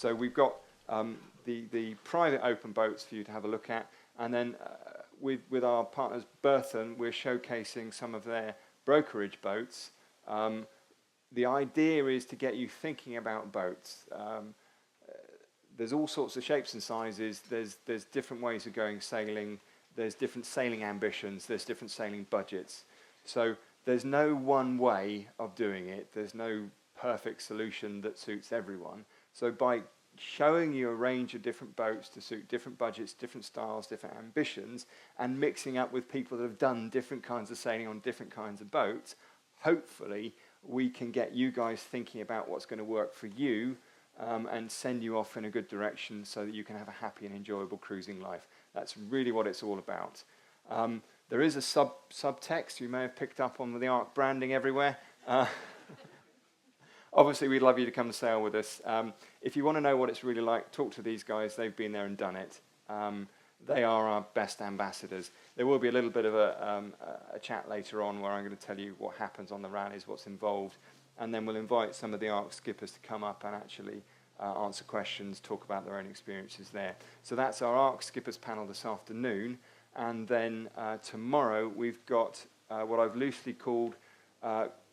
So we've got the private open boats for you to have a look at, and then with our partners Berthon, we're showcasing some of their brokerage boats. The idea is to get you thinking about boats. There's all sorts of shapes and sizes. There's different ways of going sailing. There's different sailing ambitions. There's different sailing budgets. So there's no one way of doing it. There's no perfect solution that suits everyone. So by showing you a range of different boats to suit different budgets, different styles, different ambitions, and mixing up with people that have done different kinds of sailing on different kinds of boats, hopefully we can get you guys thinking about what's going to work for you, and send you off in a good direction so that you can have a happy and enjoyable cruising life. That's really what it's all about. There is a subtext you may have picked up on with the ARC branding everywhere. Obviously, we'd love you to come and sail with us. If you want to know what it's really like, talk to these guys. They've been there and done it. They are our best ambassadors. There will be a little bit of a chat later on where I'm going to tell you what happens on the rallies, what's involved, and then we'll invite some of the ARC skippers to come up and actually answer questions, talk about their own experiences there. So that's our ARC skippers panel this afternoon, and then tomorrow we've got what I've loosely called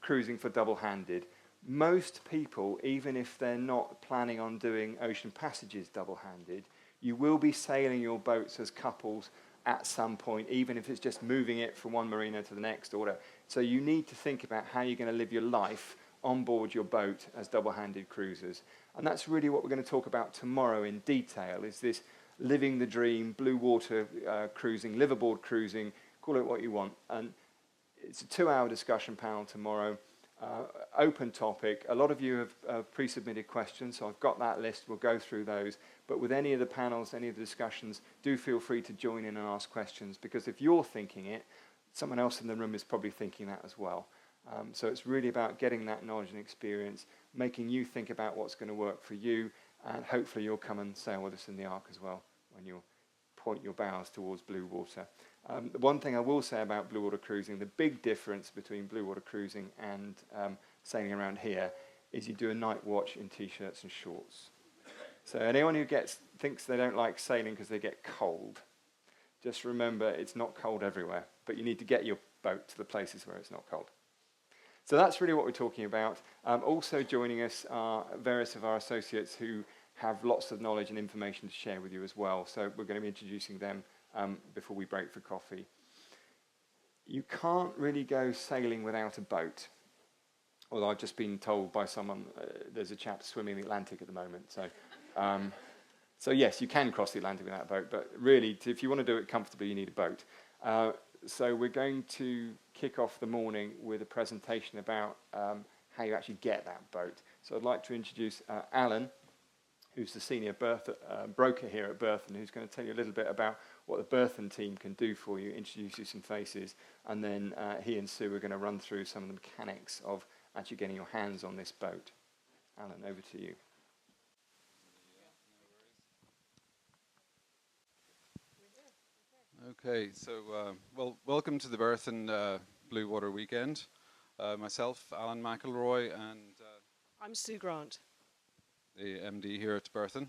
cruising for double-handed. Most people, even if they're not planning on doing ocean passages double-handed, you will be sailing your boats as couples at some point, even if it's just moving it from one marina to the next or whatever. So you need to think about how you're going to live your life on board your boat as double-handed cruisers. And that's really what we're going to talk about tomorrow in detail, is this living the dream, blue water cruising, liveaboard cruising, call it what you want. And it's a 2-hour discussion panel tomorrow, open topic. A lot of you have pre-submitted questions, so I've got that list. We'll go through those. But with any of the panels, any of the discussions, do feel free to join in and ask questions, because if you're thinking it, someone else in the room is probably thinking that as well. So it's really about getting that knowledge and experience, making you think about what's going to work for you, and hopefully you'll come and sail with us in the ARC as well when you point your bows towards blue water. The one thing I will say about blue water cruising, the big difference between blue water cruising and sailing around here is you do a night watch in t-shirts and shorts. So anyone who thinks they don't like sailing because they get cold, just remember it's not cold everywhere, but you need to get your boat to the places where it's not cold. So that's really what we're talking about. Also joining us are various of our associates who have lots of knowledge and information to share with you as well. So we're going to be introducing them before we break for coffee. You can't really go sailing without a boat. Although I've just been told by someone there's a chap swimming the Atlantic at the moment. So yes, you can cross the Atlantic without a boat, but really, if you want to do it comfortably, you need a boat. So we're going to kick off the morning with a presentation about how you actually get that boat. So I'd like to introduce Alan, who's the senior broker here at Berthon, who's going to tell you a little bit about what the Berthon team can do for you, introduce you some faces, and then he and Sue are going to run through some of the mechanics of actually getting your hands on this boat. Alan, over to you. Okay, so welcome to the Berthon Bluewater Weekend. Myself, Alan McElroy, and I'm Sue Grant, the MD here at Berthon.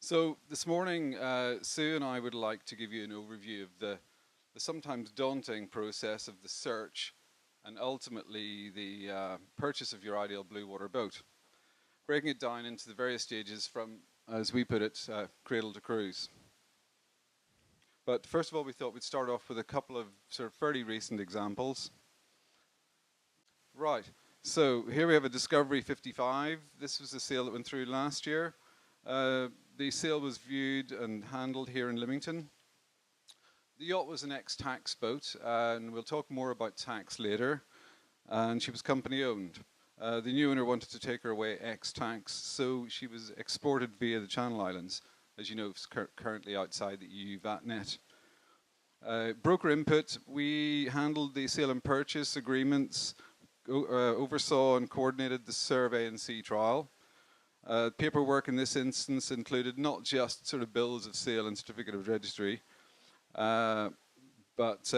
So this morning, Sue and I would like to give you an overview of the sometimes daunting process of the search and ultimately the purchase of your ideal blue water boat, breaking it down into the various stages from, as we put it, cradle to cruise. But first of all, we thought we'd start off with a couple of sort of fairly recent examples. Right, so here we have a Discovery 55. This was a sale that went through last year. The sale was viewed and handled here in Lymington. The yacht was an ex-tax boat, and we'll talk more about tax later. And she was company owned. The new owner wanted to take her away ex-tax, so she was exported via the Channel Islands. As you know, it's currently outside the EU VAT net. Broker input, we handled the sale and purchase agreements, oversaw and coordinated the survey and sea trial. Paperwork in this instance included not just sort of bills of sale and certificate of registry, but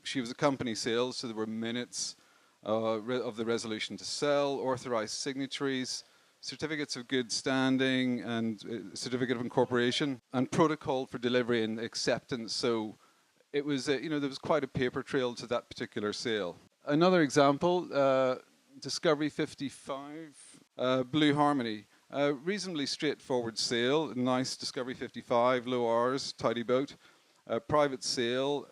she was a company sale, so there were minutes of the resolution to sell, authorized signatories, certificates of good standing and certificate of incorporation and protocol for delivery and acceptance. So it was, there was quite a paper trail to that particular sale. Another example, Discovery 55, Blue Harmony. Reasonably straightforward sale, nice Discovery 55, low hours, tidy boat. Private sale,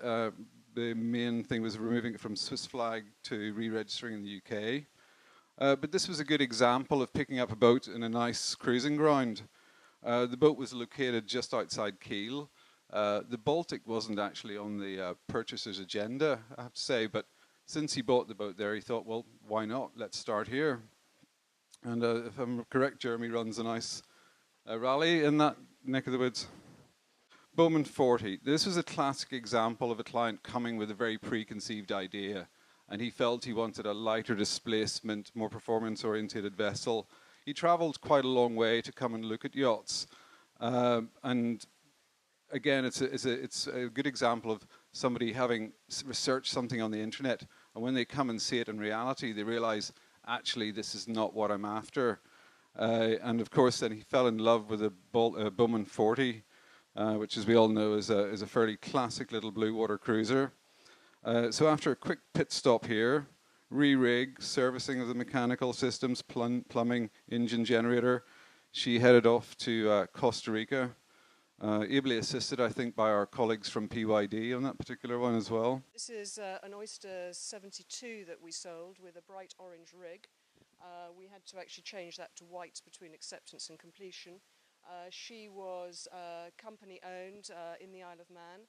the main thing was removing it from Swiss flag to re-registering in the UK. But this was a good example of picking up a boat in a nice cruising ground. The boat was located just outside Kiel. The Baltic wasn't actually on the purchaser's agenda, I have to say, but since he bought the boat there, he thought, well, why not? Let's start here. And if I'm correct, Jeremy runs a nice rally in that neck of the woods. Bowman 40. This was a classic example of a client coming with a very preconceived idea, and he felt he wanted a lighter displacement, more performance-oriented vessel. He travelled quite a long way to come and look at yachts. And again, it's a good example of somebody having researched something on the internet, and when they come and see it in reality, they realize, actually, this is not what I'm after. And of course, then he fell in love with a Bowman 40, which, as we all know, is a fairly classic little blue water cruiser. So after a quick pit stop here, re-rig, servicing of the mechanical systems, plumbing, engine, generator, she headed off to Costa Rica, ably assisted, I think, by our colleagues from PYD on that particular one as well. This is an Oyster 72 that we sold with a bright orange rig. We had to actually change that to white between acceptance and completion. She was company owned in the Isle of Man.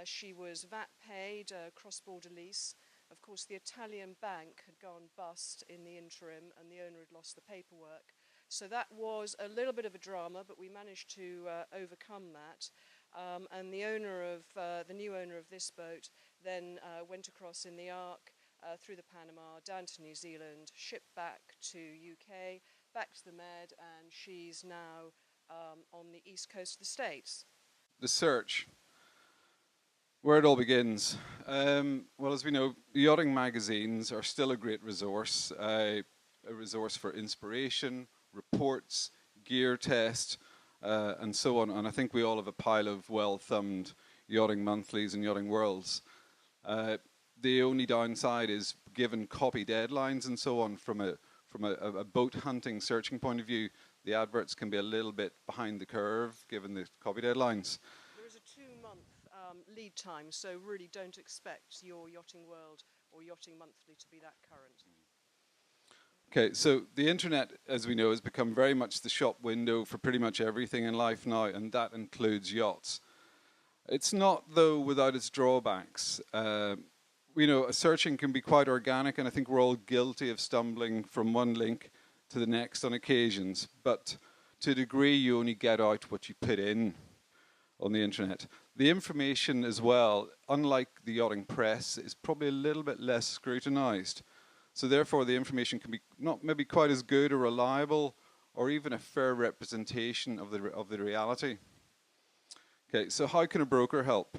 She was VAT paid, cross-border lease. Of course, the Italian bank had gone bust in the interim and the owner had lost the paperwork. So that was a little bit of a drama, but we managed to overcome that. And the owner of the new owner of this boat then went across in the Ark through the Panama, down to New Zealand, shipped back to UK, back to the Med, and she's now on the east coast of the States. The search, where it all begins. Well, as we know, yachting magazines are still a great resource, a resource for inspiration, reports, gear test, and so on. And I think we all have a pile of well-thumbed yachting monthlies and yachting worlds. The only downside is, given copy deadlines and so on, from a boat hunting searching point of view, the adverts can be a little bit behind the curve, given the copy deadlines. There is a 2-month lead time, so really don't expect your Yachting World or Yachting Monthly to be that current. Okay, so the internet, as we know, has become very much the shop window for pretty much everything in life now, and that includes yachts. It's not, though, without its drawbacks. Searching can be quite organic, and I think we're all guilty of stumbling from one link to the next on occasions. But to a degree, you only get out what you put in on the internet. The information as well, unlike the yachting press, is probably a little bit less scrutinized. So therefore, the information can be not maybe quite as good or reliable, or even a fair representation of the reality. Okay, so how can a broker help?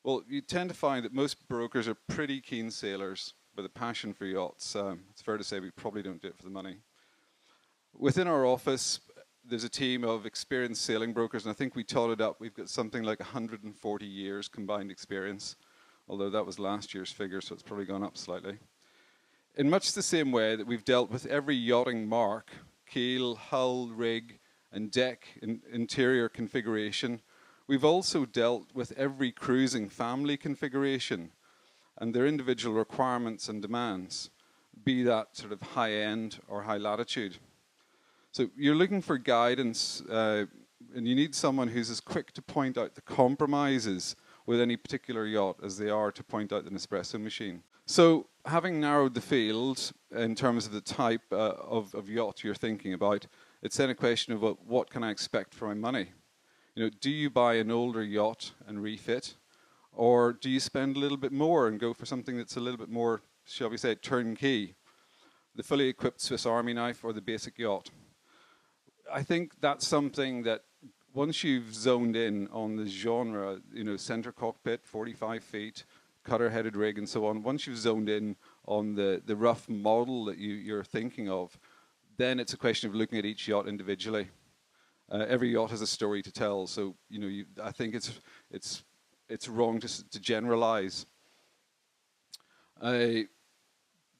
Well, you tend to find that most brokers are pretty keen sailors with a passion for yachts. It's fair to say we probably don't do it for the money. Within our office, there's a team of experienced sailing brokers, and I think we totted up. We've got something like 140 years combined experience, although that was last year's figure, so it's probably gone up slightly. In much the same way that we've dealt with every yachting mark, keel, hull, rig, and deck interior configuration, we've also dealt with every cruising family configuration and their individual requirements and demands, be that sort of high-end or high latitude. So you're looking for guidance, and you need someone who's as quick to point out the compromises with any particular yacht as they are to point out the Nespresso machine. So having narrowed the field in terms of the type of yacht you're thinking about, it's then a question of what can I expect for my money? Do you buy an older yacht and refit, or do you spend a little bit more and go for something that's a little bit more, shall we say, turnkey? The fully equipped Swiss Army knife or the basic yacht? I think that's something that once you've zoned in on the genre, center cockpit, 45 feet, cutter-headed rig and so on, once you've zoned in on the rough model that you're thinking of, then it's a question of looking at each yacht individually. Every yacht has a story to tell, so I think it's wrong to generalize.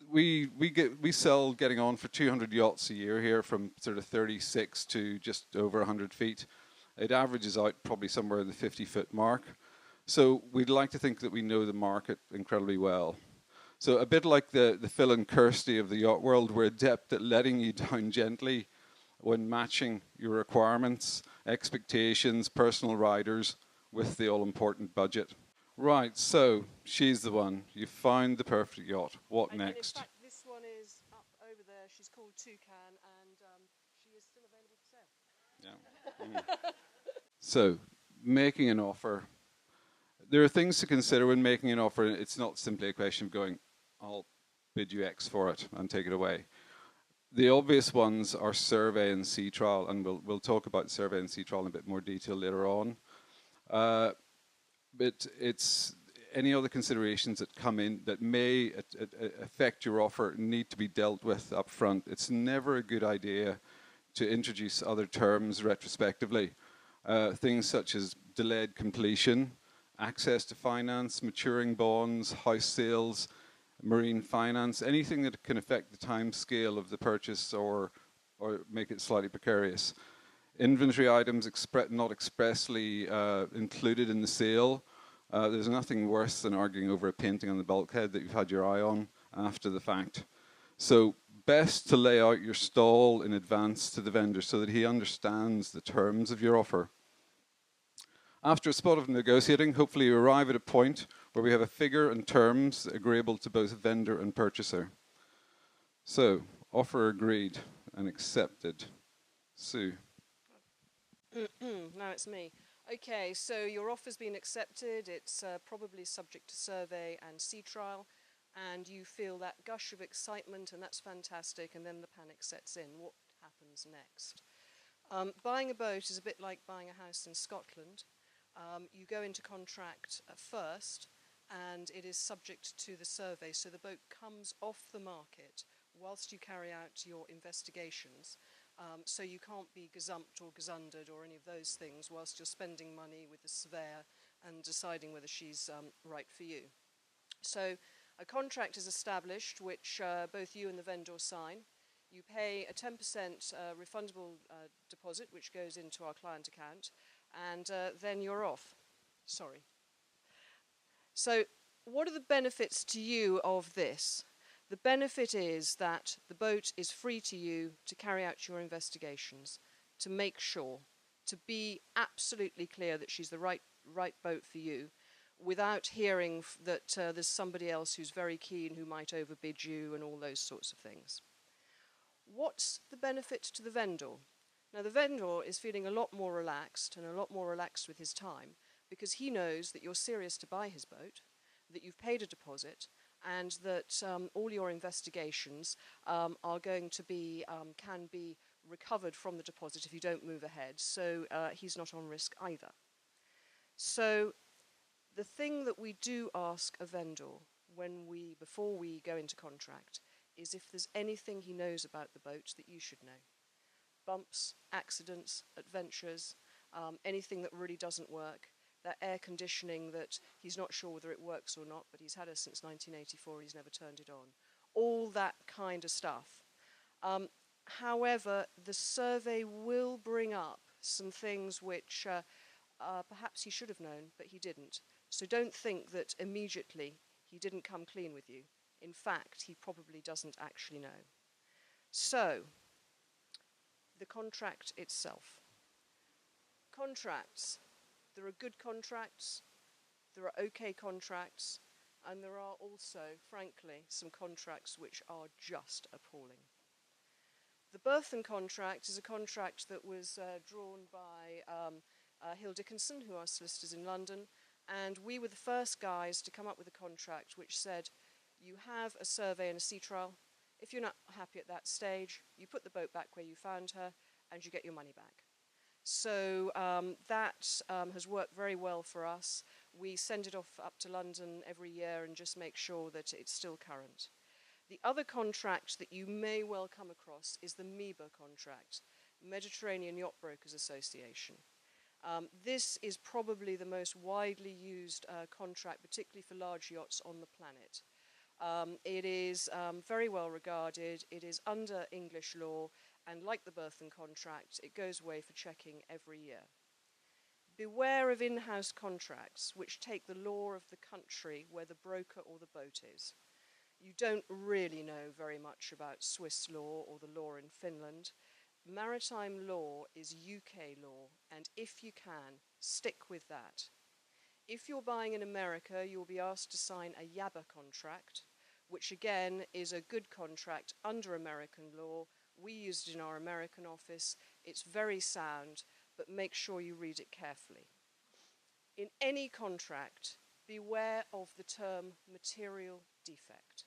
We sell getting on for 200 yachts a year here, from sort of 36 to just over 100 feet. It averages out probably somewhere in the 50-foot mark. So we'd like to think that we know the market incredibly well. So a bit like the Phil and Kirsty of the yacht world, we're adept at letting you down gently when matching your requirements, expectations, personal riders with the all-important budget. Right, so she's the one. You found the perfect yacht. What next? And in fact, this one is up over there. She's called Toucan, and she is still available for sale. Yeah. So, making an offer. There are things to consider when making an offer. It's not simply a question of going, I'll bid you X for it and take it away. The obvious ones are survey and sea trial, and we'll talk about survey and sea trial in a bit more detail later on. But it's any other considerations that come in that may affect your offer need to be dealt with up front. It's never a good idea to introduce other terms retrospectively. Things such as delayed completion, access to finance, maturing bonds, house sales, marine finance, anything that can affect the time scale of the purchase or make it slightly precarious. Inventory items not expressly included in the sale. There's nothing worse than arguing over a painting on the bulkhead that you've had your eye on after the fact. So best to lay out your stall in advance to the vendor so that he understands the terms of your offer. After a spot of negotiating, hopefully you arrive at a point where we have a figure and terms agreeable to both vendor and purchaser. So, offer agreed and accepted. Sue. Now it's me. Okay, so your offer's been accepted. It's probably subject to survey and sea trial, and you feel that gush of excitement, and that's fantastic, and then the panic sets in. What happens next? Buying a boat is a bit like buying a house in Scotland. You go into contract first, and it is subject to the survey, so the boat comes off the market whilst you carry out your investigations. So you can't be gazumped or gazundered or any of those things whilst you're spending money with the surveyor and deciding whether she's right for you. So a contract is established which both you and the vendor sign. You pay a 10% refundable deposit which goes into our client account, and then you're off. Sorry. So what are the benefits to you of this? The benefit is that the boat is free to you to carry out your investigations, to make sure, to be absolutely clear that she's the right boat for you, without hearing that there's somebody else who's very keen who might overbid you and all those sorts of things. What's the benefit to the vendor? Now the vendor is feeling a lot more relaxed and a lot more relaxed with his time because he knows that you're serious to buy his boat, that you've paid a deposit, and that all your investigations are going to be, can be recovered from the deposit if you don't move ahead. So he's not on risk either. So the thing that we do ask a vendor before we go into contract is if there's anything he knows about the boat that you should know. Bumps, accidents, adventures, anything that really doesn't work. That air conditioning that he's not sure whether it works or not, but he's had it since 1984, he's never turned it on. All that kind of stuff. However, the survey will bring up some things which perhaps he should have known, but he didn't. So don't think that immediately he didn't come clean with you. In fact, he probably doesn't actually know. So, the contract itself. Contracts. There are good contracts, there are okay contracts, and there are also, frankly, some contracts which are just appalling. The Berthon contract is a contract that was drawn by Hill Dickinson, who are solicitors in London, and we were the first guys to come up with a contract which said, you have a survey and a sea trial. If you're not happy at that stage, you put the boat back where you found her, and you get your money back. So that has worked very well for us. We send it off up to London every year and just make sure that it's still current. The other contract that you may well come across is the MEBA contract, Mediterranean Yacht Brokers Association. This is probably the most widely used contract, particularly for large yachts on the planet. It is very well regarded, it is under English law, and like the Berthon contract, it goes away for checking every year. Beware of in-house contracts which take the law of the country where the broker or the boat is. You don't really know very much about Swiss law or the law in Finland. Maritime law is UK law, and if you can, stick with that. If you're buying in America, you'll be asked to sign a YABA contract, which again is a good contract under American law. We used it in our American office. It's very sound, but make sure you read it carefully. In any contract, beware of the term material defect.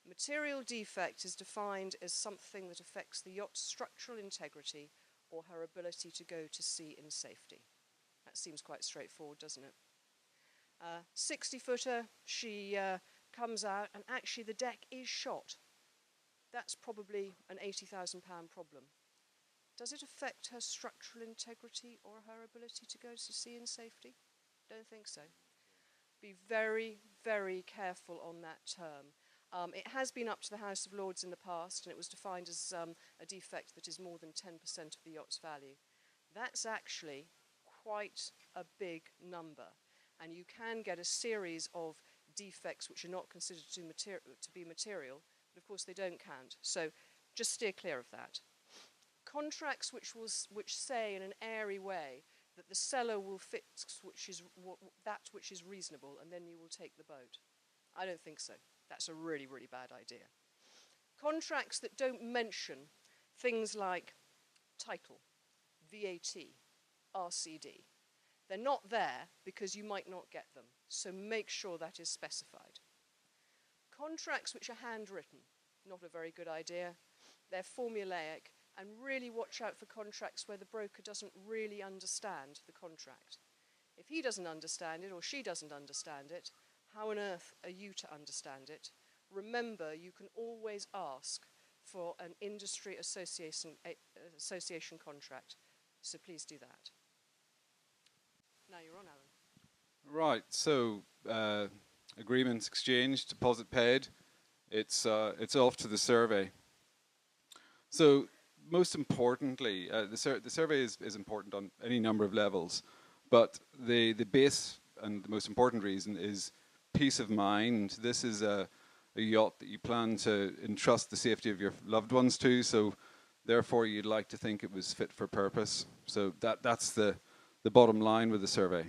Material defect is defined as something that affects the yacht's structural integrity or her ability to go to sea in safety. That seems quite straightforward, doesn't it? 60-footer, she comes out and actually the deck is shot. That's probably an £80,000 problem. Does it affect her structural integrity or her ability to go to sea in safety? Don't think so. Be very, very careful on that term. It has been up to the House of Lords in the past, and it was defined as a defect that is more than 10% of the yacht's value. That's actually quite a big number, and you can get a series of defects which are not considered to be material, but of course they don't count. So just steer clear of that. Contracts which say in an airy way that the seller will fix that which is reasonable, and then you will take the boat. I don't think so. That's a really, really bad idea. Contracts that don't mention things like title, VAT, RCD. They're not there because you might not get them, so make sure that is specified. Contracts which are handwritten, not a very good idea. They're formulaic, and really watch out for contracts where the broker doesn't really understand the contract. If he doesn't understand it or she doesn't understand it, how on earth are you to understand it? Remember, you can always ask for an industry association contract, so please do that. Now you're on, Alan. Right, so agreements exchanged, deposit paid, it's off to the survey. So most importantly, the survey is important on any number of levels, but the base and the most important reason is peace of mind. This is a yacht that you plan to entrust the safety of your loved ones to, so therefore you'd like to think it was fit for purpose. So that's the bottom line with the survey.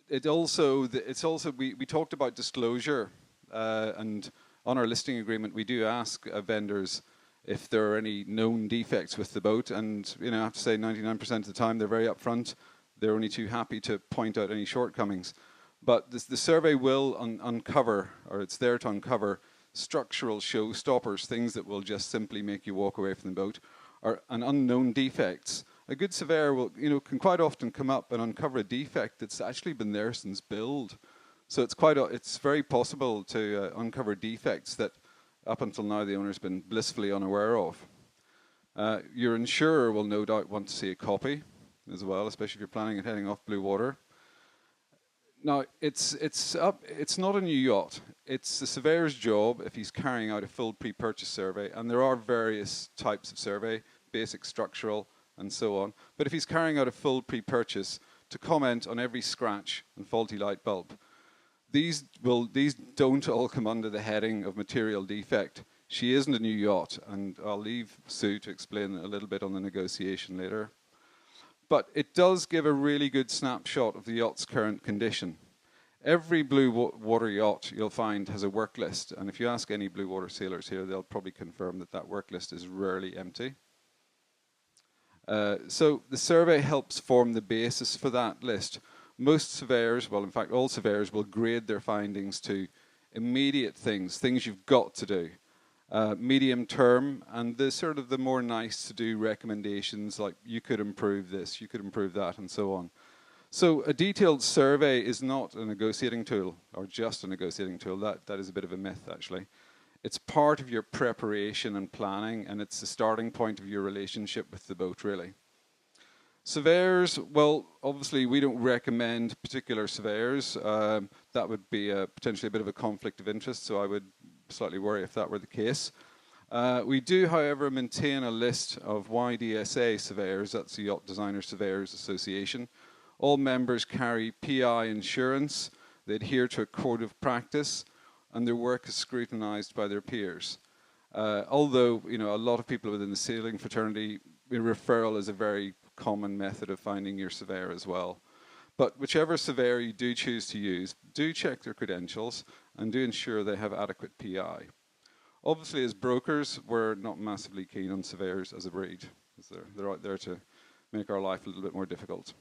We talked about disclosure, and on our listing agreement we do ask vendors if there are any known defects with the boat, and I have to say 99% of the time they're very upfront. They're only too happy to point out any shortcomings. But the survey will uncover, or it's there to uncover, structural showstoppers, things that will just simply make you walk away from the boat, and unknown defects. A good surveyor will, can quite often come up and uncover a defect that's actually been there since build. So it's very possible to uncover defects that up until now the owner's been blissfully unaware of. Your insurer will no doubt want to see a copy as well, especially if you're planning on heading off blue water. Now, it's not a new yacht. It's the surveyor's job if he's carrying out a full pre-purchase survey, and there are various types of survey, basic, structural, and so on. But if he's carrying out a full pre-purchase, to comment on every scratch and faulty light bulb. These don't all come under the heading of material defect. She isn't a new yacht, and I'll leave Sue to explain a little bit on the negotiation later. But it does give a really good snapshot of the yacht's current condition. Every blue water yacht you'll find has a work list, and if you ask any blue water sailors here, they'll probably confirm that that work list is rarely empty. So the survey helps form the basis for that list. Most surveyors, well in fact all surveyors, will grade their findings to immediate things you've got to do. Medium term, and the more nice to do recommendations like you could improve this, you could improve that, and so on. So a detailed survey is not a negotiating tool, or just a negotiating tool. That is a bit of a myth, actually. It's part of your preparation and planning, and it's the starting point of your relationship with the boat, really. Surveyors, well, obviously we don't recommend particular surveyors. That would be potentially a bit of a conflict of interest, so I would slightly worry if that were the case. We do, however, maintain a list of YDSA surveyors, that's the Yacht Designer Surveyors Association. All members carry PI insurance, they adhere to a code of practice, and their work is scrutinized by their peers. Although, you know, a lot of people within the sailing fraternity, referral is a very common method of finding your surveyor as well. But whichever surveyor you do choose to use, do check their credentials and do ensure they have adequate PI. Obviously, as brokers, we're not massively keen on surveyors as a breed, because they're out there to make our life a little bit more difficult.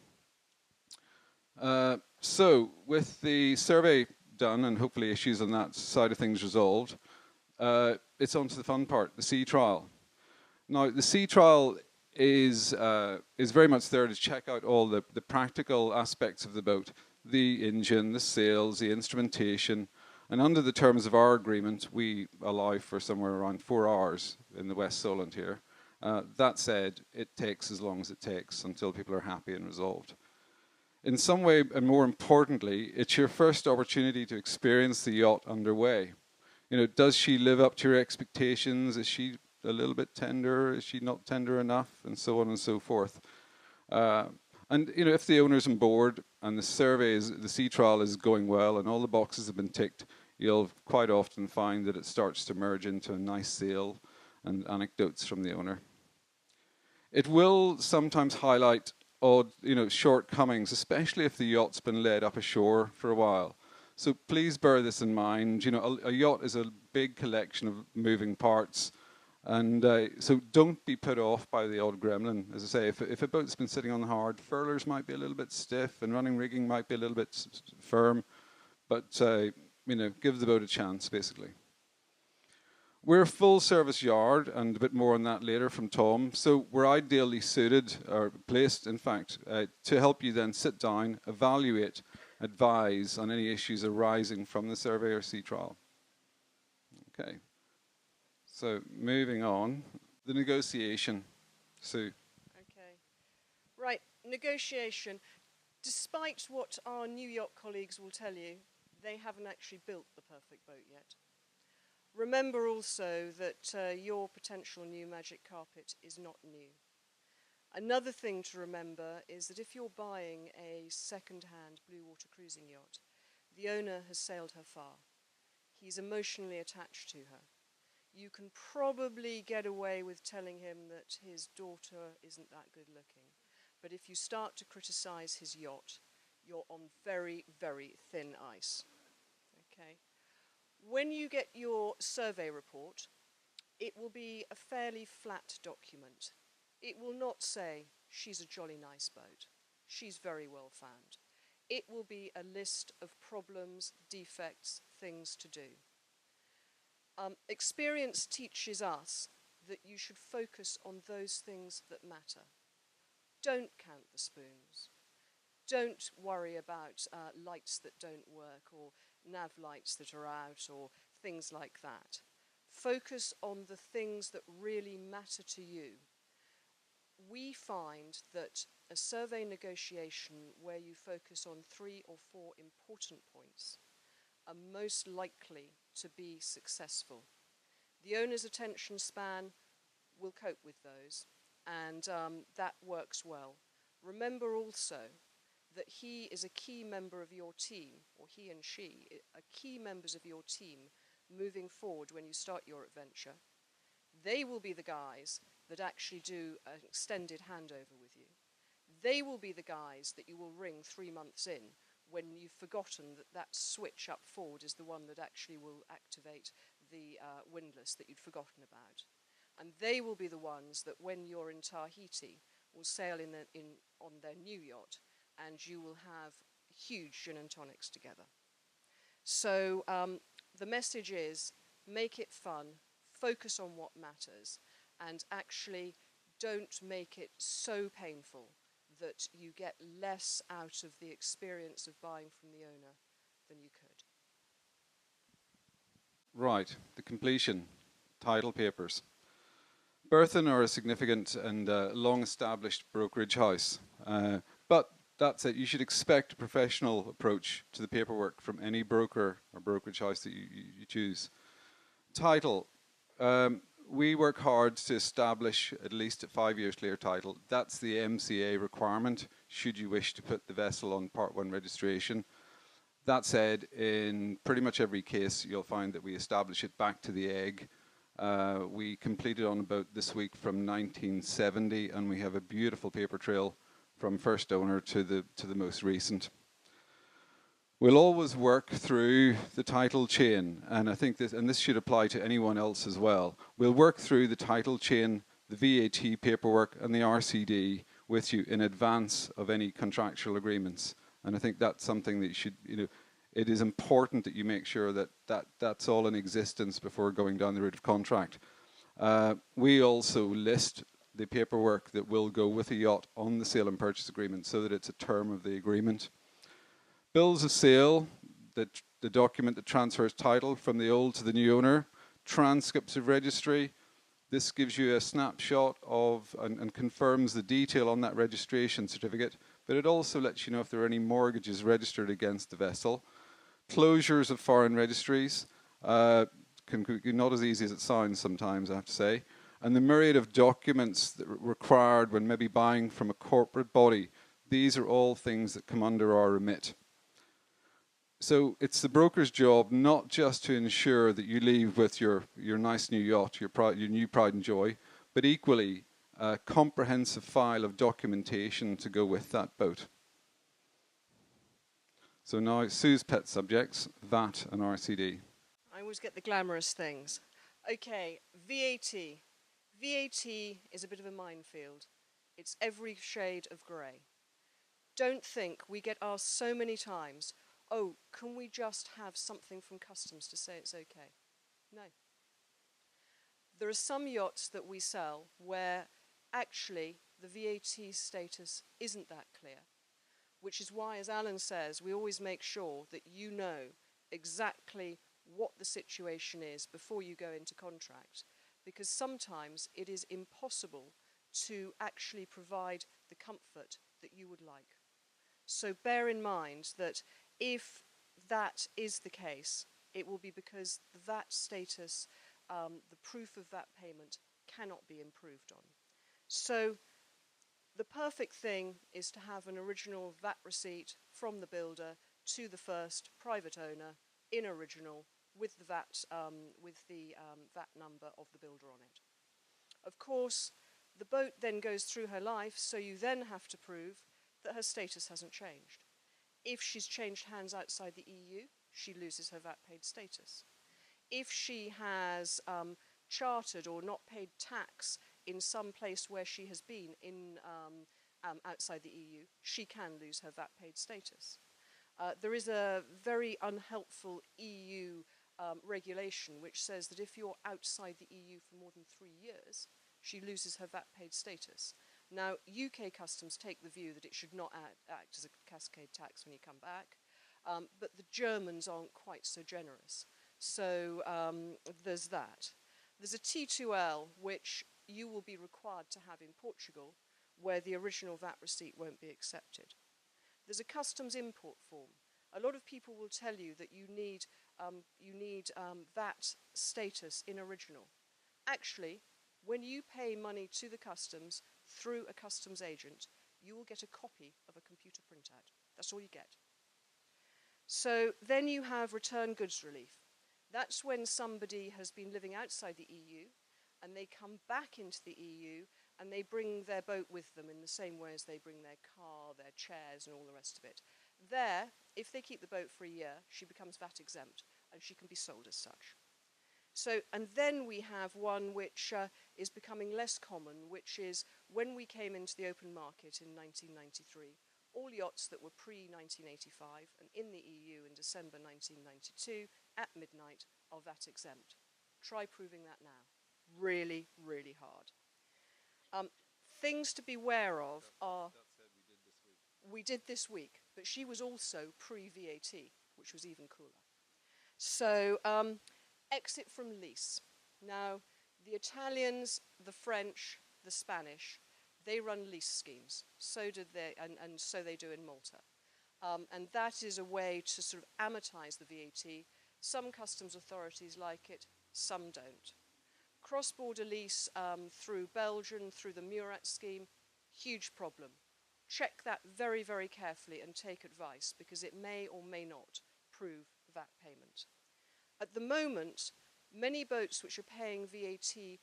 So, with the survey done and hopefully issues on that side of things resolved, it's on to the fun part, the sea trial. Now, the sea trial is very much there to check out all the practical aspects of the boat, the engine, the sails, the instrumentation, and under the terms of our agreement, we allow for somewhere around 4 hours in the West Solent here. That said, it takes as long as it takes until people are happy and resolved. In some way, and more importantly, it's your first opportunity to experience the yacht underway. You know, does she live up to your expectations? Is she a little bit tender? Is she not tender enough? And so on and so forth. And you know, if the owner's on board and the sea trial is going well and all the boxes have been ticked, you'll quite often find that it starts to merge into a nice sail and anecdotes from the owner. It will sometimes highlight odd, you know, shortcomings, especially if the yacht's been led up ashore for a while. So please bear this in mind. You know, a yacht is a big collection of moving parts, and so don't be put off by the odd gremlin. As I say, if a boat's been sitting on hard, furlers might be a little bit stiff, and running rigging might be a little bit firm, but you know, give the boat a chance, basically. We're a full-service yard, and a bit more on that later from Tom. So we're ideally suited, or placed, in fact, to help you then sit down, evaluate, advise on any issues arising from the survey or sea trial. Okay. So moving on, the negotiation. Sue. Okay. Right, negotiation. Despite what our New Yacht colleagues will tell you, they haven't actually built the perfect boat yet. Remember also that your potential new magic carpet is not new. Another thing to remember is that if you're buying a second-hand Bluewater cruising yacht, the owner has sailed her far. He's emotionally attached to her. You can probably get away with telling him that his daughter isn't that good looking. But if you start to criticize his yacht, you're on very, very thin ice. Okay? When you get your survey report, it will be a fairly flat document. It will not say, she's a jolly nice boat. She's very well found. It will be a list of problems, defects, things to do. Experience teaches us that you should focus on those things that matter. Don't count the spoons. Don't worry about lights that don't work or nav lights that are out or things like that. Focus on the things that really matter to you. We find that a survey negotiation where you focus on 3 or 4 important points are most likely to be successful. The owner's attention span will cope with those, and that works well. Remember also that he is a key member of your team, or he and she are key members of your team moving forward when you start your adventure. They will be the guys that actually do an extended handover with you. They will be the guys that you will ring 3 months in when you've forgotten that that switch up forward is the one that actually will activate the windlass that you'd forgotten about. And they will be the ones that when you're in Tahiti will sail on their new yacht, and you will have huge gin and tonics together. So the message is, make it fun, focus on what matters, and actually don't make it so painful that you get less out of the experience of buying from the owner than you could. Right, the completion, title papers. Berthon are a significant and long-established brokerage house, but that's it. You should expect a professional approach to the paperwork from any broker or brokerage house that you choose. Title. We work hard to establish at least a 5-year clear title. That's the MCA requirement, should you wish to put the vessel on Part 1 registration. That said, in pretty much every case, you'll find that we establish it back to the egg. We completed on a boat this week from 1970, and we have a beautiful paper trail from first owner to the most recent. We'll always work through the title chain, and I think this should apply to anyone else as well. We'll work through the title chain, the VAT paperwork, and the RCD with you in advance of any contractual agreements. And I think that's something that you should, it is important that you make sure that's all in existence before going down the route of contract. We also list the paperwork that will go with a yacht on the sale and purchase agreement so that it's a term of the agreement. Bills of sale, the document that transfers title from the old to the new owner. Transcripts of registry. This gives you a snapshot of and confirms the detail on that registration certificate, but it also lets you know if there are any mortgages registered against the vessel. Closures of foreign registries, can be not as easy as it sounds sometimes, I have to say. And the myriad of documents that are required when maybe buying from a corporate body. These are all things that come under our remit. So it's the broker's job not just to ensure that you leave with your nice new yacht, your new pride and joy, but equally a comprehensive file of documentation to go with that boat. So now Sue's pet subjects, VAT and RCD. I always get the glamorous things. Okay, VAT. VAT is a bit of a minefield. It's every shade of grey. Don't think, we get asked so many times, oh, can we just have something from customs to say it's okay? No. There are some yachts that we sell where actually the VAT status isn't that clear, which is why, as Alan says, we always make sure that you know exactly what the situation is before you go into contract, because sometimes it is impossible to actually provide the comfort that you would like. So bear in mind that if that is the case, it will be because the VAT status, the proof of VAT payment, cannot be improved on. So the perfect thing is to have an original VAT receipt from the builder to the first private owner in original with the VAT, VAT number of the builder on it. Of course, the boat then goes through her life, so you then have to prove that her status hasn't changed. If she's changed hands outside the EU, she loses her VAT paid status. If she has chartered or not paid tax in some place where she has been in outside the EU, she can lose her VAT paid status. There is a very unhelpful EU regulation which says that if you're outside the EU for more than 3 years, she loses her VAT paid status. Now, UK customs take the view that it should not act as a cascade tax when you come back, but the Germans aren't quite so generous. So there's that. There's a T2L which you will be required to have in Portugal, where the original VAT receipt won't be accepted. There's a customs import form. A lot of people will tell you that you need VAT status in original. Actually, when you pay money to the customs through a customs agent, you will get a copy of a computer printout. That's all you get. So then you have return goods relief. That's when somebody has been living outside the EU and they come back into the EU and they bring their boat with them in the same way as they bring their car, their chairs and all the rest of it. There, if they keep the boat for a year, she becomes VAT exempt and she can be sold as such. So, and then we have one which is becoming less common, which is when we came into the open market in 1993, all yachts that were pre-1985 and in the EU in December 1992 at midnight are VAT exempt. Try proving that now. Really, really hard. Things to be aware of are... That said, we did we did this week, but she was also pre-VAT, which was even cooler. So exit from lease. Now, the Italians, the French, the Spanish, they run lease schemes. So did they, and so they do in Malta. And that is a way to sort of amortize the VAT. Some customs authorities like it, some don't. Cross-border lease through Belgium, through the Murat scheme, huge problem. Check that very, very carefully and take advice, because it may or may not prove VAT payment. At the moment, many boats which are paying VAT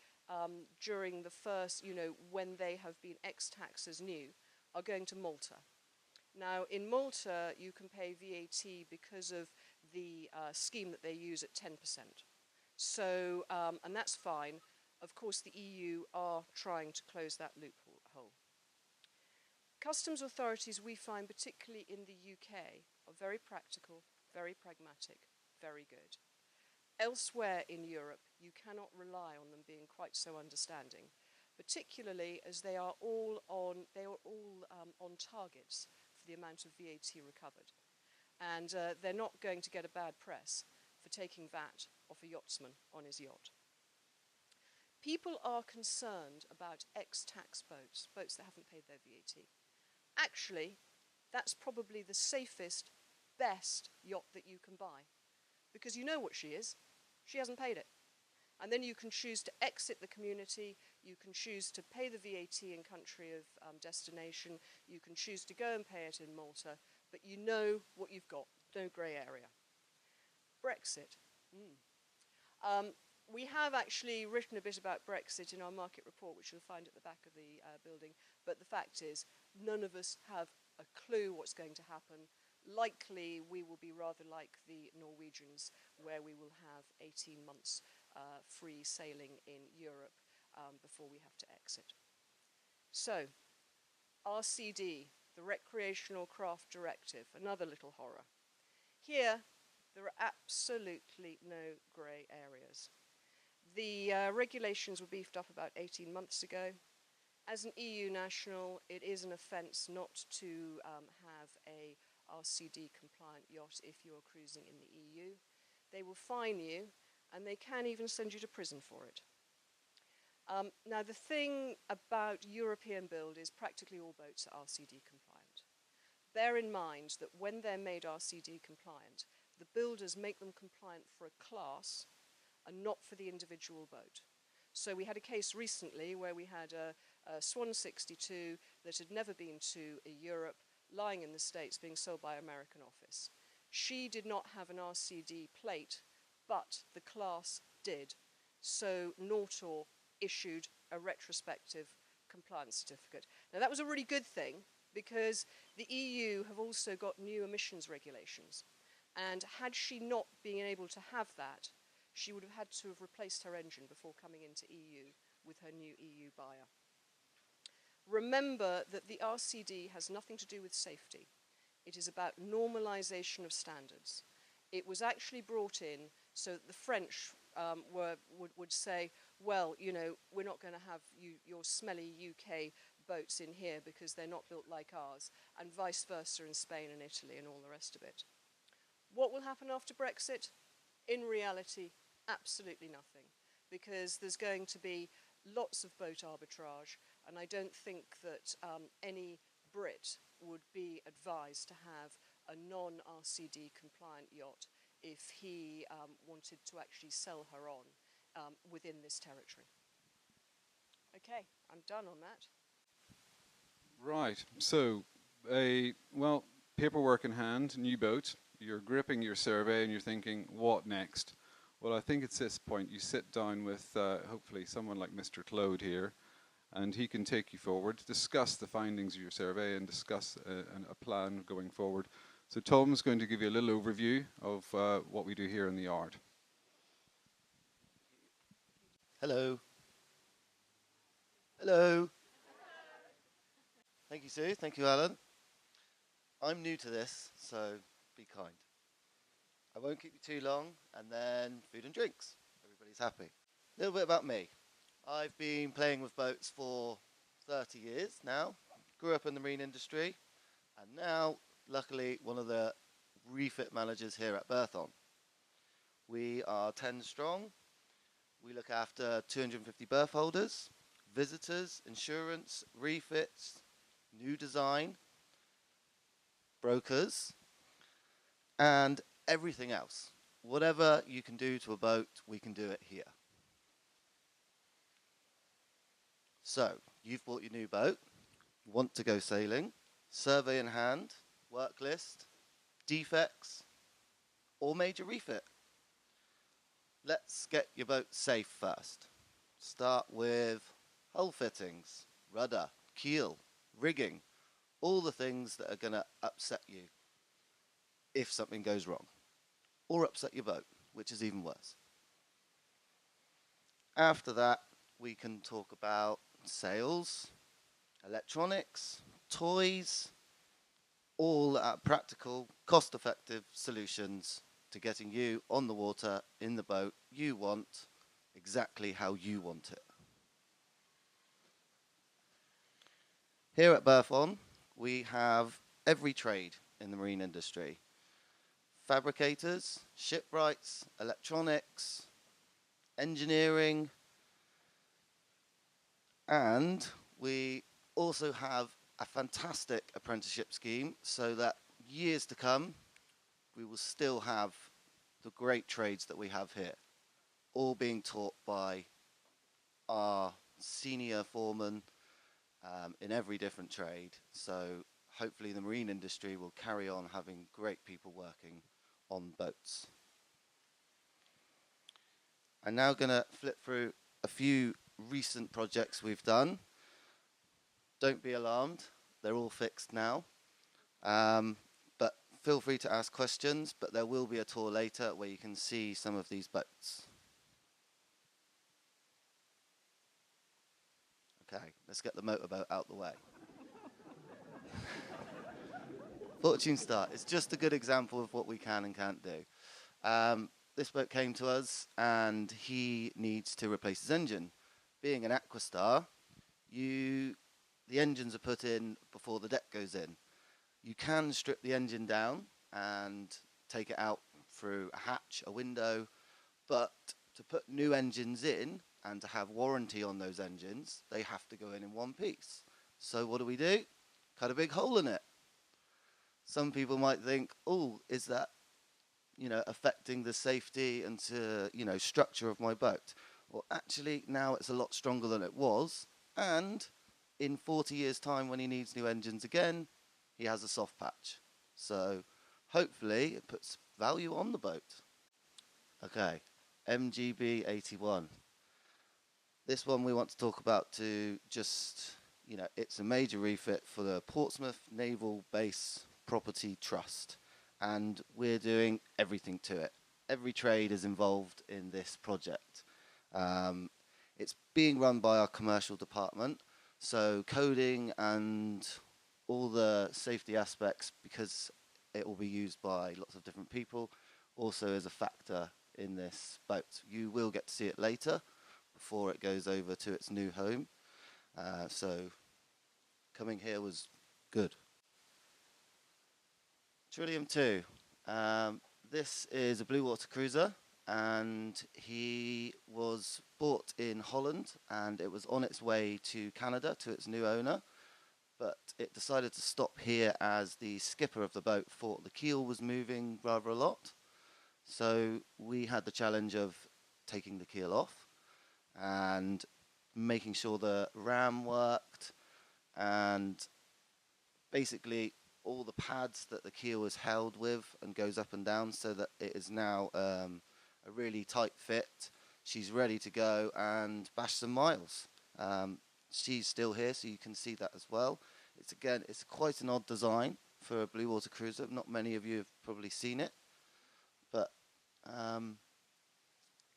during the first, when they have been ex-tax as new, are going to Malta. Now, in Malta, you can pay VAT because of the scheme that they use at 10%. So, and that's fine. Of course, the EU are trying to close that loophole. Customs authorities, we find, particularly in the UK, are very practical, very pragmatic, very good. Elsewhere in Europe, you cannot rely on them being quite so understanding, particularly as they are all on targets for the amount of VAT recovered. And they're not going to get a bad press for taking VAT off a yachtsman on his yacht. People are concerned about ex-tax boats, boats that haven't paid their VAT. Actually, that's probably the safest, best yacht that you can buy, because you know what she is. She hasn't paid it. And then you can choose to exit the community, you can choose to pay the VAT in country of destination, you can choose to go and pay it in Malta, but you know what you've got, no grey area. Brexit. We have actually written a bit about Brexit in our market report, which you'll find at the back of the building, but the fact is, none of us have a clue what's going to happen. Likely, we will be rather like the Norwegians, where we will have 18 months free sailing in Europe before we have to exit. So, RCD, the Recreational Craft Directive, another little horror. Here, there are absolutely no grey areas. The regulations were beefed up about 18 months ago. As an EU national, it is an offence not to have a RCD compliant yacht if you're cruising in the EU. They will fine you, and they can even send you to prison for it. Now, the thing about European build is practically all boats are RCD compliant. Bear in mind that when they're made RCD compliant, the builders make them compliant for a class and not for the individual boat. So we had a case recently where we had a Swan 62 that had never been to Europe, lying in the States, being sold by an American office. She did not have an RCD plate, but the class did. So Nortor issued a retrospective compliance certificate. Now that was a really good thing, because the EU have also got new emissions regulations. And had she not been able to have that, she would have had to have replaced her engine before coming into EU with her new EU buyer. Remember that the RCD has nothing to do with safety. It is about normalisation of standards. It was actually brought in so that the French would say, well, we're not going to have your smelly UK boats in here because they're not built like ours, and vice versa in Spain and Italy and all the rest of it. What will happen after Brexit? In reality, absolutely nothing, because there's going to be lots of boat arbitrage, and I don't think that any Brit would be advised to have a non-RCD compliant yacht if he wanted to actually sell her on within this territory. Okay, I'm done on that. Right, so, paperwork in hand, new boat, you're gripping your survey and you're thinking, what next? Well, I think it's this point you sit down with hopefully someone like Mr. Claude here, and he can take you forward, discuss the findings of your survey and discuss a plan going forward. So Tom's going to give you a little overview of what we do here in the yard. Hello. Hello. Thank you, Sue. Thank you, Alan. I'm new to this, so be kind. I won't keep you too long, and then food and drinks. Everybody's happy. A little bit about me. I've been playing with boats for 30 years now. Grew up in the marine industry, And now, luckily, one of the refit managers here at Berthon. We are 10 strong. We look after 250 berth holders, visitors, insurance, refits, new design, brokers, and everything else. Whatever you can do to a boat, we can do it here. So, you've bought your new boat, want to go sailing, survey in hand, work list, defects, or major refit. Let's get your boat safe first. Start with hull fittings, rudder, keel, rigging, all the things that are going to upset you if something goes wrong, or upset your boat, which is even worse. After that, we can talk about sails, electronics, toys, all practical, cost-effective solutions to getting you on the water, in the boat you want, exactly how you want it. Here at Berthon, we have every trade in the marine industry. Fabricators, shipwrights, electronics, engineering, and we also have a fantastic apprenticeship scheme so that years to come, we will still have the great trades that we have here, all being taught by our senior foremen in every different trade. So hopefully the marine industry will carry on having great people working on boats. I'm now going to flip through a few recent projects we've done. Don't be alarmed, they're all fixed now. But feel free to ask questions, but there will be a tour later where you can see some of these boats. Okay, let's get the motorboat out the way. Fortune Star is just a good example of what we can and can't do. This boat came to us and he needs to replace his engine. Being an Aquastar, the engines are put in before the deck goes in. You can strip the engine down and take it out through a hatch, a window, but to put new engines in and to have warranty on those engines, they have to go in one piece. So what do? Cut a big hole in it. Some people might think, oh, is that, affecting the safety and structure of my boat? Well, actually, now it's a lot stronger than it was, and in 40 years' time, when he needs new engines again, he has a soft patch. So hopefully it puts value on the boat. Okay, MGB 81. This one we want to talk about to just, it's a major refit for the Portsmouth Naval Base Property Trust. And we're doing everything to it. Every trade is involved in this project. It's being run by our commercial department. So coding and all the safety aspects, because it will be used by lots of different people, also is a factor in this boat. You will get to see it later before it goes over to its new home. So coming here was good. Trillium 2. This is a Bluewater cruiser, and he was bought in Holland, and it was on its way to Canada to its new owner, but it decided to stop here as the skipper of the boat thought the keel was moving rather a lot. So we had the challenge of taking the keel off and making sure the ram worked, and basically all the pads that the keel is held with and goes up and down, so that it is now a really tight fit. She's ready to go and bash some miles. She's still here, so you can see that as well. It's quite an odd design for a Bluewater cruiser. Not many of you have probably seen it, but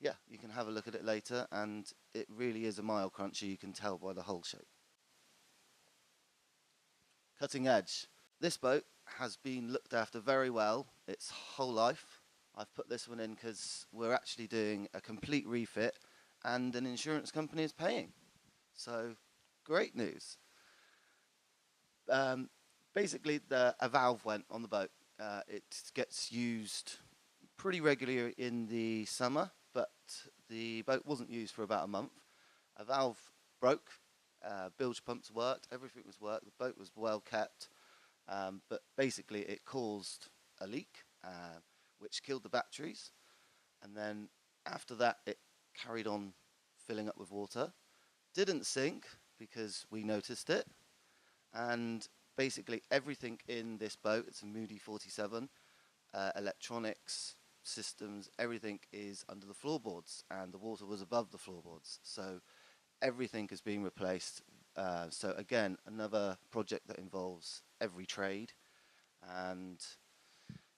yeah, you can have a look at it later, and it really is a mile cruncher. You can tell by the hull shape. Cutting edge. This boat has been looked after very well its whole life. I've put this one in because we're actually doing a complete refit and an insurance company is paying. So, great news. Basically, a valve went on the boat. It gets used pretty regularly in the summer, but the boat wasn't used for about a month. A valve broke, bilge pumps worked, everything was worked, the boat was well kept, but basically it caused a leak, which killed the batteries, and then after that it carried on filling up with water. Didn't sink because we noticed it, and basically everything in this boat, it's a Moody 47, electronics, systems, everything is under the floorboards, and the water was above the floorboards. So everything is being replaced. So again, another project that involves every trade. And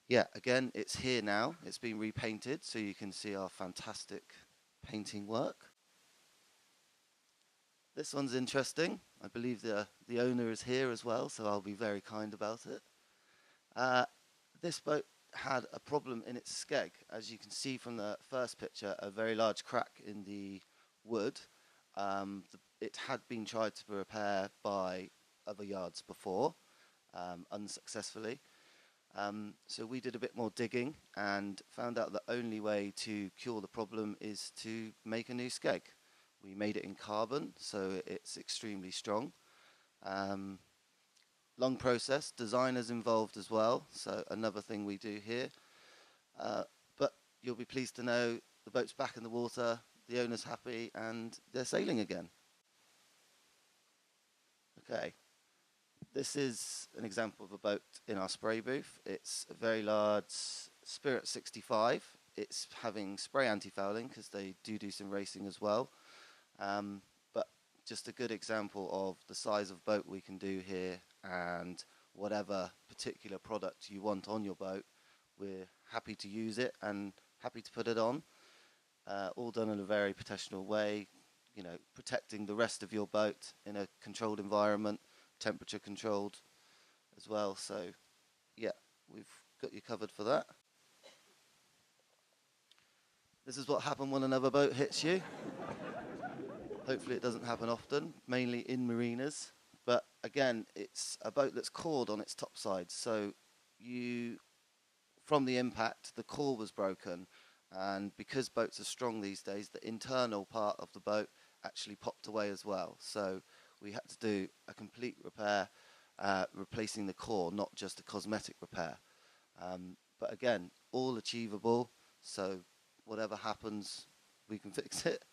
yeah, again, it's here now. It's been repainted, so you can see our fantastic painting work. This one's interesting. I believe the owner is here as well, so I'll be very kind about it. This boat had a problem in its skeg. As you can see from the first picture, a very large crack in the wood. It had been tried to repair by other yards before, unsuccessfully. So we did a bit more digging and found out the only way to cure the problem is to make a new skeg. We made it in carbon, so it's extremely strong. Long process, designers involved as well, so another thing we do here. But you'll be pleased to know the boat's back in the water, the owner's happy, and they're sailing again. Okay, this is an example of a boat in our spray booth. It's a very large Spirit 65. It's having spray anti-fouling because they do some racing as well. But just a good example of the size of boat we can do here, and whatever particular product you want on your boat, we're happy to use it and happy to put it on. All done in a very professional way, you know, protecting the rest of your boat in a controlled environment, temperature controlled as well. So yeah, we've got you covered for that. This is what happens when another boat hits you. Hopefully it doesn't happen often, mainly in marinas. But again, it's a boat that's cored on its top side. So from the impact, the core was broken. And because boats are strong these days, the internal part of the boat actually popped away as well. So we had to do a complete repair, replacing the core, not just a cosmetic repair. But again, all achievable. So whatever happens, we can fix it.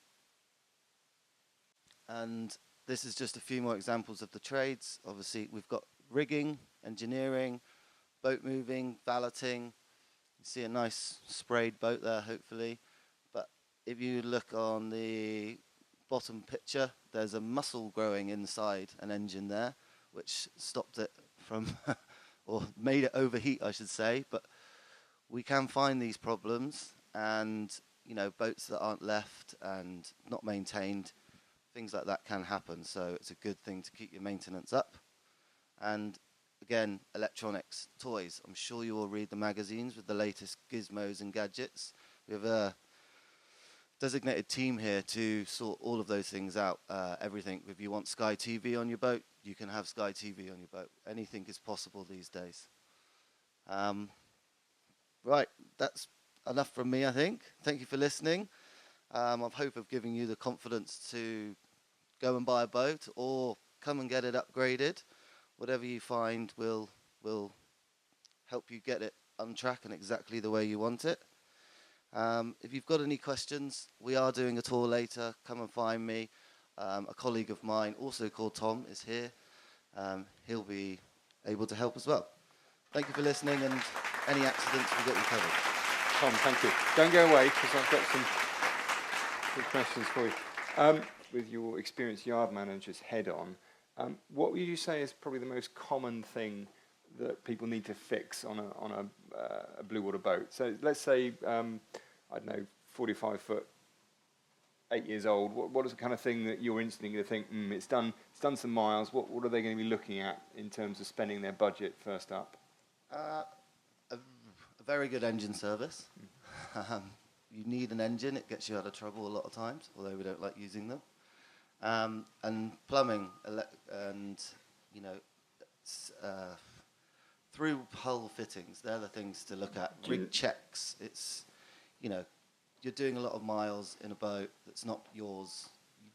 And this is just a few more examples of the trades. Obviously, we've got rigging, engineering, boat moving, valeting. You see a nice sprayed boat there, hopefully. But if you look on the bottom picture, there's a mussel growing inside an engine there, which stopped it from, or made it overheat, I should say. But we can find these problems, and you know, boats that aren't left and not maintained, things like that can happen, so it's a good thing to keep your maintenance up. And again, electronics, toys. I'm sure you all read the magazines with the latest gizmos and gadgets. We have a designated team here to sort all of those things out. Everything. If you want Sky TV on your boat, you can have Sky TV on your boat. Anything is possible these days. Right, that's enough from me, I think. Thank you for listening. I hope I've given you the confidence to go and buy a boat or come and get it upgraded. Whatever you find will help you get it on track and exactly the way you want it. If you've got any questions, we are doing a tour later. Come and find me. A colleague of mine, also called Tom, is here. He'll be able to help as well. Thank you for listening, and any accidents, we've got you covered. Tom, thank you. Don't go away, because I've got some good questions for you. With your experienced yard manager's head on, what would you say is probably the most common thing that people need to fix on a blue water boat? So let's say, I don't know, 45 foot, 8 years old. What is the kind of thing that you're instantly going to think, it's done some miles. What are they going to be looking at in terms of spending their budget first up? A very good engine service. You need an engine. It gets you out of trouble a lot of times, although we don't like using them. And plumbing, and you know, through hull fittings, they're the things to look at. Do you- Rig checks, it's, you know, you're doing a lot of miles in a boat that's not yours. You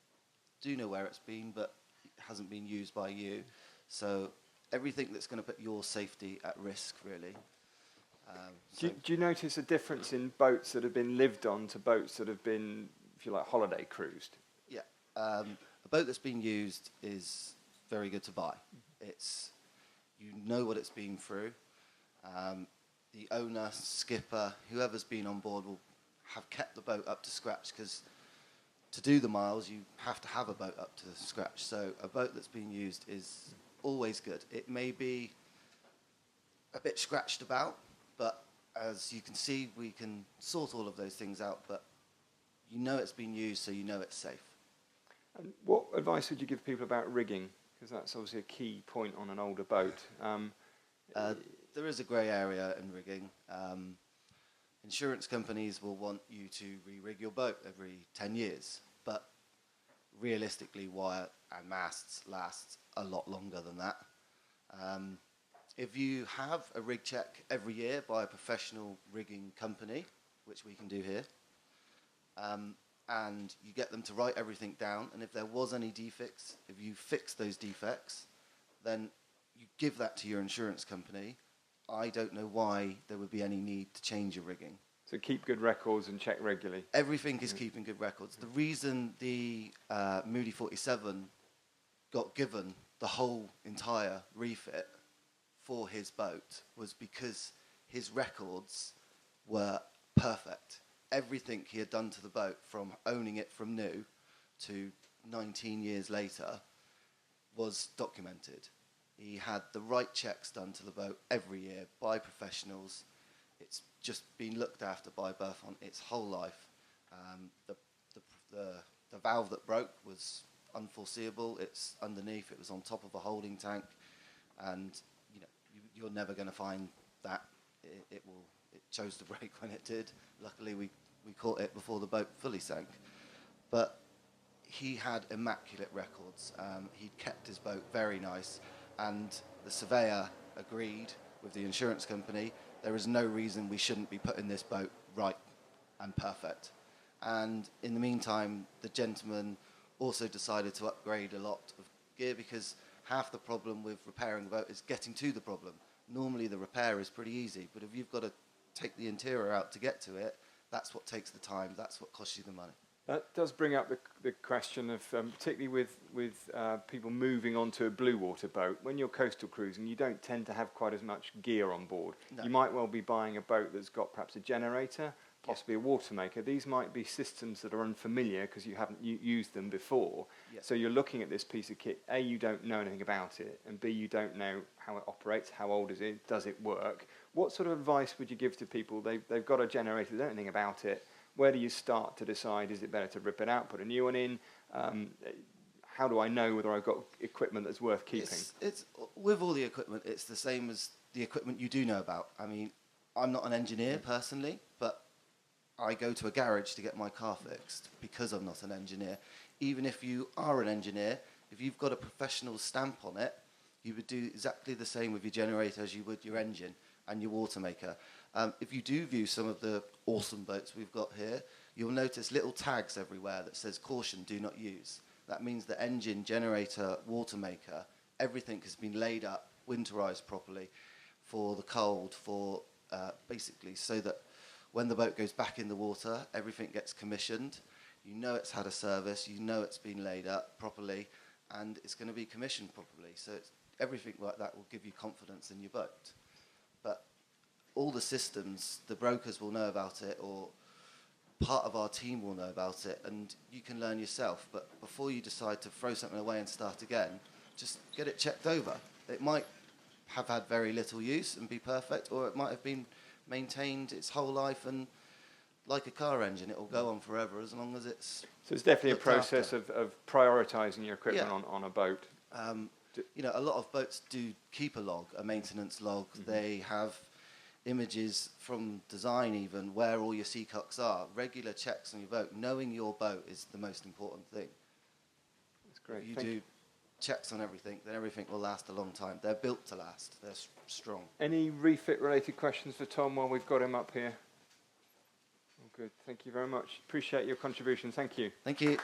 do know where it's been, but it hasn't been used by you. So everything that's going to put your safety at risk, really. Do you notice a difference in boats that have been lived on to boats that have been, if you like, holiday cruised? Yeah, a boat that's been used is very good to buy. It's, you know what it's been through. The owner, skipper, whoever's been on board will have kept the boat up to scratch, because to do the miles you have to have a boat up to scratch. So a boat that's been used is always good. It may be a bit scratched about, but as you can see, we can sort all of those things out, but you know it's been used, so you know it's safe. And what advice would you give people about rigging? Because that's obviously a key point on an older boat. There is a grey area in rigging. Insurance companies will want you to re-rig your boat every 10 years, but realistically, wire and masts last a lot longer than that. If you have a rig check every year by a professional rigging company, which we can do here, and you get them to write everything down, and if there was any defects, if you fix those defects, then you give that to your insurance company. I don't know why there would be any need to change your rigging. So keep good records and check regularly. Everything is keeping good records. The reason the Moody 47 got given the whole entire refit for his boat was because his records were perfect. Everything he had done to the boat, from owning it from new to 19 years later, was documented. He had the right checks done to the boat every year by professionals. It's just been looked after by Berthon its whole life. The valve that broke was unforeseeable. It's underneath. It was on top of a holding tank, and you're never going to find that. It chose to break when it did. Luckily, we caught it before the boat fully sank. But he had immaculate records. He'd kept his boat very nice, and the surveyor agreed with the insurance company, there is no reason we shouldn't be putting this boat right and perfect. And in the meantime, the gentleman also decided to upgrade a lot of gear, because half the problem with repairing a boat is getting to the problem. Normally the repair is pretty easy, but if you've got to take the interior out to get to it, that's what takes the time, that's what costs you the money. That does bring up the question of, particularly with people moving onto a blue water boat, when you're coastal cruising, you don't tend to have quite as much gear on board. No. You might well be buying a boat that's got perhaps a generator, possibly a water maker. These might be systems that are unfamiliar because you haven't used them before. Yeah. So you're looking at this piece of kit. A, you don't know anything about it, and B, you don't know how it operates, how old is it, does it work? What sort of advice would you give to people? They've got a generator, they don't know anything about it. Where do you start to decide, is it better to rip it out, put a new one in? How do I know whether I've got equipment that's worth keeping? It's with all the equipment, it's the same as the equipment you do know about. I mean, I'm not an engineer personally, but I go to a garage to get my car fixed because I'm not an engineer. Even if you are an engineer, if you've got a professional stamp on it, you would do exactly the same with your generator as you would your engine and your water maker. If you do view some of the awesome boats we've got here, you'll notice little tags everywhere that says caution, do not use. That means the engine, generator, water maker, everything has been laid up, winterized properly for the cold, for basically so that when the boat goes back in the water, everything gets commissioned. You know it's had a service, you know it's been laid up properly, and it's going to be commissioned properly. So everything like that will give you confidence in your boat. But all the systems, the brokers will know about it, or part of our team will know about it, and you can learn yourself. But before you decide to throw something away and start again, just get it checked over. It might have had very little use and be perfect, or it might have been maintained its whole life, and like a car engine, it will go on forever as long as it's... So it's definitely a process of prioritising your equipment on a boat. You know, a lot of boats do keep a log, a maintenance log. Mm-hmm. They have images from design even where all your seacocks are. Regular checks on your boat. Knowing your boat is the most important thing. That's great. If you do checks on everything, then everything will last a long time. They're built to last. They're strong. Any refit-related questions for Tom while we've got him up here? Oh, good. Thank you very much. Appreciate your contribution. Thank you. Thank you.